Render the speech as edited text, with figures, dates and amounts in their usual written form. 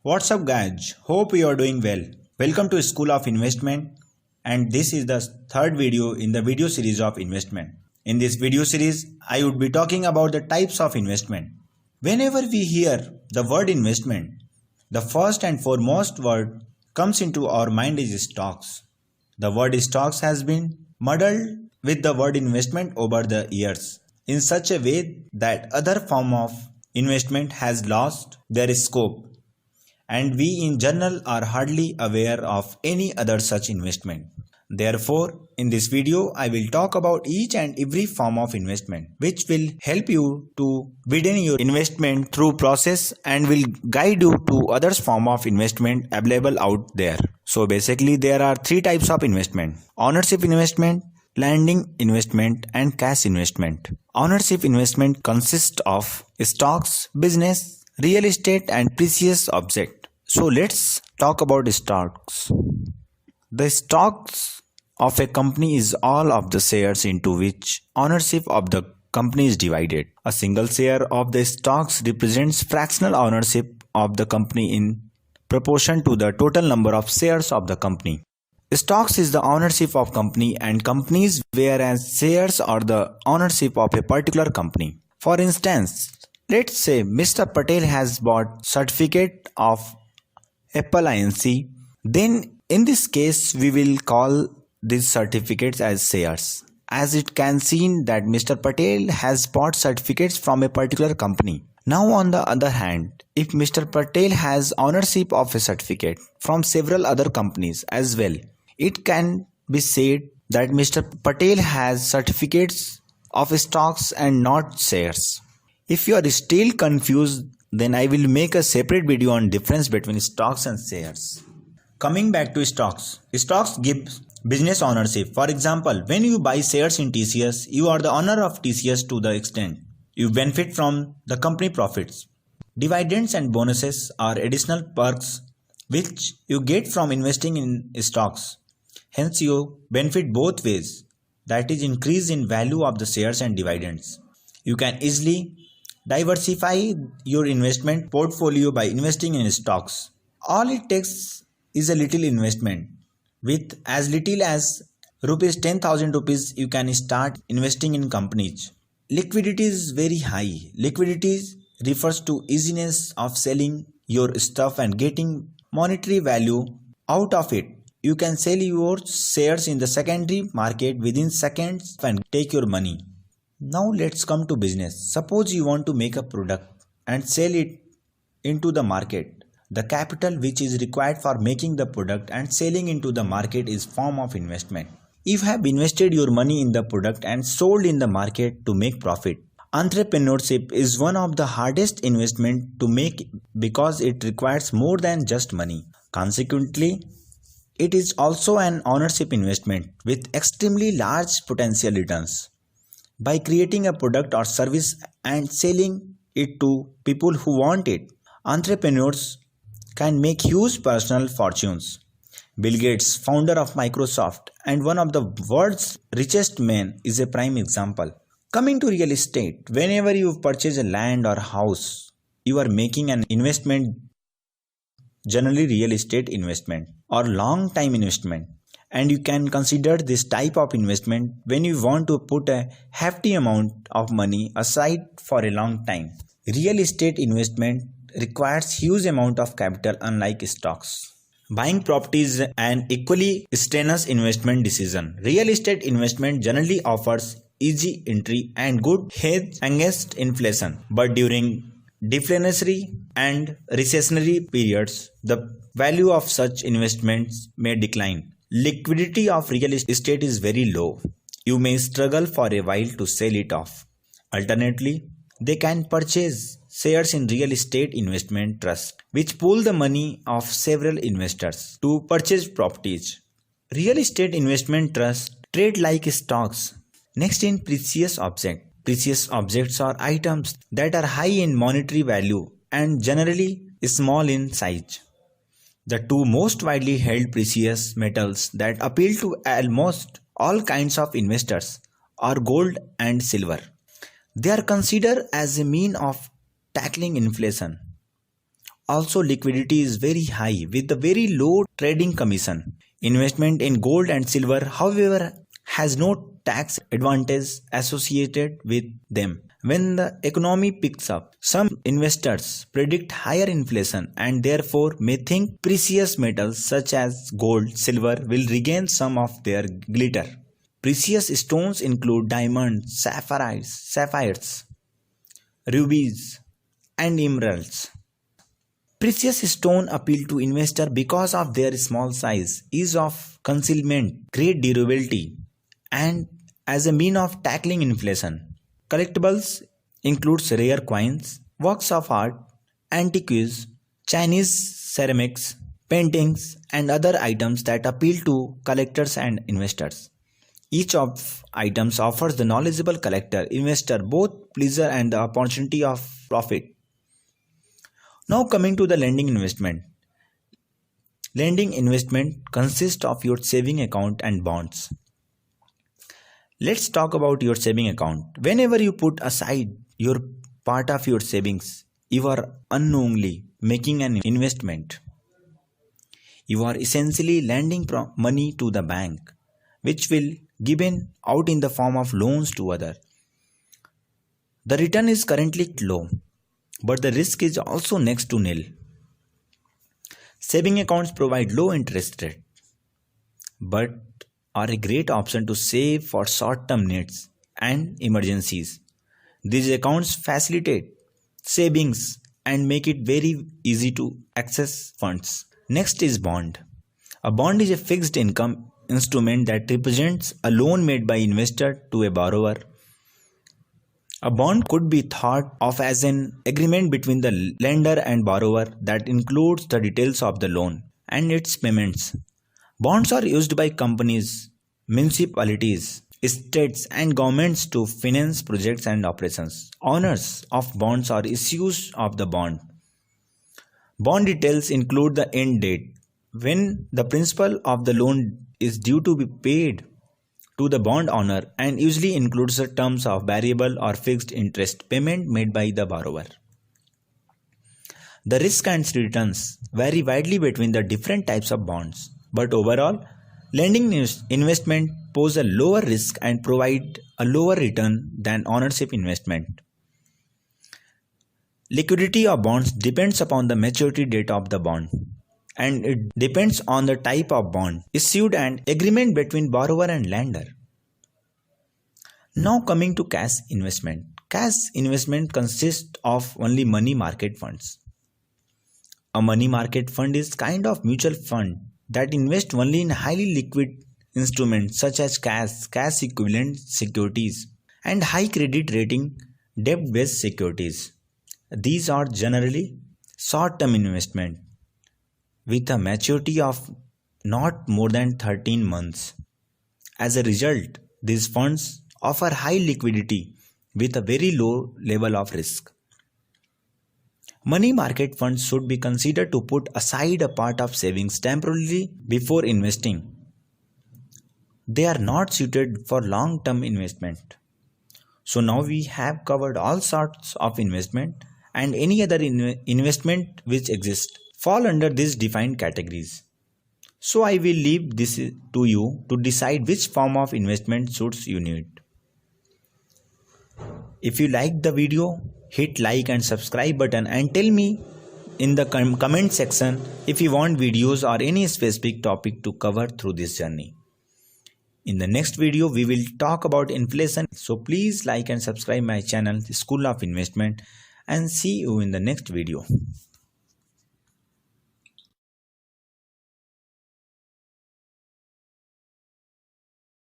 What's up guys? Hope you are doing well. Welcome to School of Investment, and this is the third video in the video series of investment. In this video series, I would be talking about the types of investment. Whenever we hear the word investment, the first and foremost word comes into our mind is stocks. The word stocks has been muddled with the word investment over the years in such a way that other form of investment has lost their scope, and we in general are hardly aware of any other such investment. Therefore, in this video, I will talk about each and every form of investment, which will help you to widen your investment through process and will guide you to other form of investment available out there. So basically, there are three types of investment: ownership investment, lending investment, and cash investment. Ownership investment consists of stocks, business, real estate, and precious object. So let's talk about stocks. The stocks of a company is all of the shares into which ownership of the company is divided. A single share of the stocks represents fractional ownership of the company in proportion to the total number of shares of the company. Stocks is the ownership of company and companies, whereas shares are the ownership of a particular company. For instance, let's say Mr. Patel has bought certificate of Apple Inc. Then in this case we will call these certificates as shares, as it can seen that Mr. Patel has bought certificates from a particular company. Now on the other hand, if Mr. Patel has ownership of a certificate from several other companies as well, it can be said that Mr. Patel has certificates of stocks and not shares. If you are still confused, then I will make a separate video on difference between stocks and shares. Coming back to stocks, stocks give business ownership. For example, when you buy shares in TCS, you are the owner of TCS to the extent you benefit from the company profits. Dividends and bonuses are additional perks which you get from investing in stocks. Hence, you benefit both ways, that is, increase in value of the shares and dividends. You can easily diversify your investment portfolio by investing in stocks. All it takes is a little investment. With as little as rupees 10,000 rupees, you can start investing in companies. Liquidity is very high. Liquidity refers to easiness of selling your stuff and getting monetary value out of it. You can sell your shares in the secondary market within seconds and take your money. Now let's come to business. Suppose you want to make a product and sell it into the market. The capital which is required for making the product and selling into the market is form of investment. If you have invested your money in the product and sold in the market to make profit, entrepreneurship is one of the hardest investment to make because it requires more than just money. Consequently, it is also an ownership investment with extremely large potential returns. By creating a product or service and selling it to people who want it, entrepreneurs can make huge personal fortunes. Bill Gates, founder of Microsoft and one of the world's richest men, is a prime example. Coming to real estate, whenever you purchase a land or house, you are making an investment, generally real estate investment or long time investment, and you can consider this type of investment when you want to put a hefty amount of money aside for a long time. Real estate investment requires huge amount of capital, unlike stocks. Buying property is an equally strenuous investment decision. Real estate investment generally offers easy entry and good hedge against inflation, but during deflationary and recessionary periods, the value of such investments may decline. Liquidity of real estate is very low. You may struggle for a while to sell it off. Alternately, they can purchase shares in real estate investment trusts, which pool the money of several investors to purchase properties. Real estate investment trusts trade like stocks. Next, in precious objects. Precious objects are items that are high in monetary value and generally small in size. The two most widely held precious metals that appeal to almost all kinds of investors are gold and silver. They are considered as a mean of tackling inflation. Also, liquidity is very high with a very low trading commission. Investment in gold and silver, however, has no tax advantage associated with them. When the economy picks up, some investors predict higher inflation and therefore may think precious metals such as gold, silver will regain some of their glitter. Precious stones include diamonds, sapphires, rubies, and emeralds. Precious stones appeal to investors because of their small size, ease of concealment, great durability, and as a mean of tackling inflation. Collectibles includes rare coins, works of art, antiques, Chinese ceramics, paintings, and other items that appeal to collectors and investors. Each of items offers the knowledgeable collector investor both pleasure and the opportunity of profit. Now coming to the lending investment. Lending investment consists of your saving account and bonds. Let's talk about your saving account. Whenever you put aside your part of your savings, you are unknowingly making an investment. You are essentially lending money to the bank, which will given out in the form of loans to others. The return is currently low, but the risk is also next to nil. Saving accounts provide low interest rate, but are a great option to save for short-term needs and emergencies. These accounts facilitate savings and make it very easy to access funds. Next is bond. A bond is a fixed income instrument that represents a loan made by investor to a borrower. A bond could be thought of as an agreement between the lender and borrower that includes the details of the loan and its payments. Bonds are used by companies, municipalities, states and governments to finance projects and operations. Owners of bonds are issuers of the bond. Bond details include the end date, when the principal of the loan is due to be paid to the bond owner, and usually includes the terms of variable or fixed interest payment made by the borrower. The risk and returns vary widely between the different types of bonds, but overall, lending investment pose a lower risk and provide a lower return than ownership investment. Liquidity of bonds depends upon the maturity date of the bond, and it depends on the type of bond issued and agreement between borrower and lender. Now coming to cash investment. Cash investment consists of only money market funds. A money market fund is kind of mutual fund that invest only in highly liquid instruments such as cash equivalent securities, and high credit rating debt-based securities. These are generally short-term investment with a maturity of not more than 13 months. As a result, these funds offer high liquidity with a very low level of risk. Money market funds should be considered to put aside a part of savings temporarily before investing. They are not suited for long-term investment. So now we have covered all sorts of investment, and any other investment which exists fall under these defined categories. So I will leave this to you to decide which form of investment suits you need. If you liked the video, hit like and subscribe button and tell me in the comment section if you want videos or any specific topic to cover through this journey. In the next video, we will talk about inflation. So please like and subscribe my channel, School of Investment, and see you in the next video.